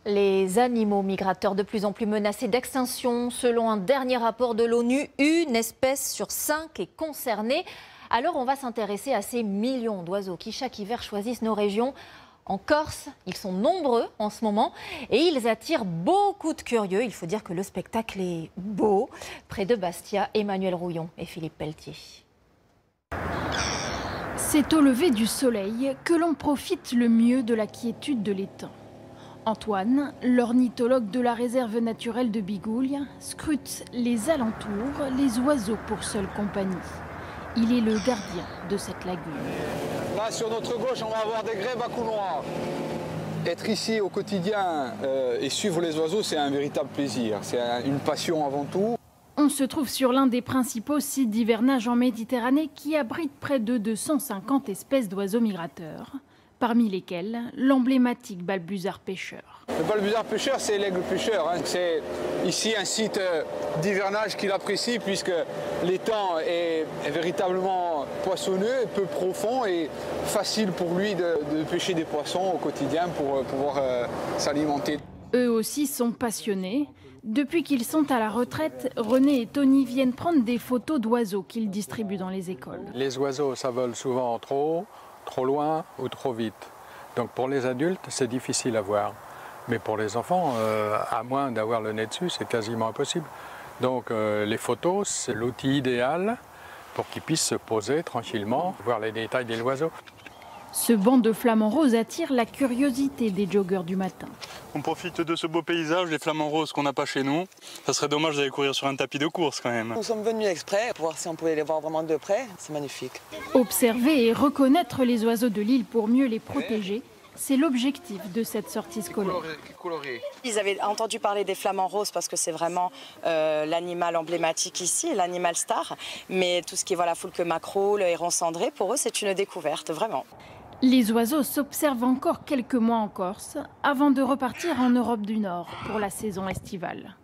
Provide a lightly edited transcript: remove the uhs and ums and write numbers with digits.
Les animaux migrateurs de plus en plus menacés d'extinction. Selon un dernier rapport de l'ONU, une espèce sur 5 est concernée. Alors on va s'intéresser à ces millions d'oiseaux qui chaque hiver choisissent nos régions. En Corse, ils sont nombreux en ce moment et ils attirent beaucoup de curieux. Il faut dire que le spectacle est beau. Près de Bastia, Emmanuel Rouillon et Philippe Pelletier. C'est au lever du soleil que l'on profite le mieux de la quiétude de l'étang. Antoine, l'ornithologue de la réserve naturelle de Bigouille, scrute les alentours, les oiseaux pour seule compagnie. Il est le gardien de cette lagune. Là, sur notre gauche, on va avoir des grèbes à cou noir. Être ici au quotidien et suivre les oiseaux, c'est un véritable plaisir. C'est une passion avant tout. On se trouve sur l'un des principaux sites d'hivernage en Méditerranée qui abrite près de 250 espèces d'oiseaux migrateurs, parmi lesquels l'emblématique balbuzard pêcheur. Le balbuzard pêcheur, c'est l'aigle pêcheur. C'est ici un site d'hivernage qu'il apprécie puisque l'étang est véritablement poissonneux, peu profond et facile pour lui de pêcher des poissons au quotidien pour pouvoir s'alimenter. Eux aussi sont passionnés. Depuis qu'ils sont à la retraite, René et Tony viennent prendre des photos d'oiseaux qu'ils distribuent dans les écoles. Les oiseaux, ça vole souvent trop haut, trop loin ou trop vite. Donc pour les adultes, c'est difficile à voir. Mais pour les enfants, à moins d'avoir le nez dessus, c'est quasiment impossible. Donc les photos, c'est l'outil idéal pour qu'ils puissent se poser tranquillement, voir les détails des oiseaux. Ce banc de flamants roses attire la curiosité des joggeurs du matin. On profite de ce beau paysage, les flamants roses qu'on n'a pas chez nous. Ça serait dommage d'aller courir sur un tapis de course quand même. Nous sommes venus exprès pour voir si on pouvait les voir vraiment de près. C'est magnifique. Observer et reconnaître les oiseaux de l'île pour mieux les protéger, c'est l'objectif de cette sortie scolaire. Ils avaient entendu parler des flamants roses parce que c'est vraiment l'animal emblématique ici, l'animal star. Mais tout ce qui est foulque maquereau, le héron cendré, pour eux c'est une découverte, vraiment. Les oiseaux s'observent encore quelques mois en Corse avant de repartir en Europe du Nord pour la saison estivale.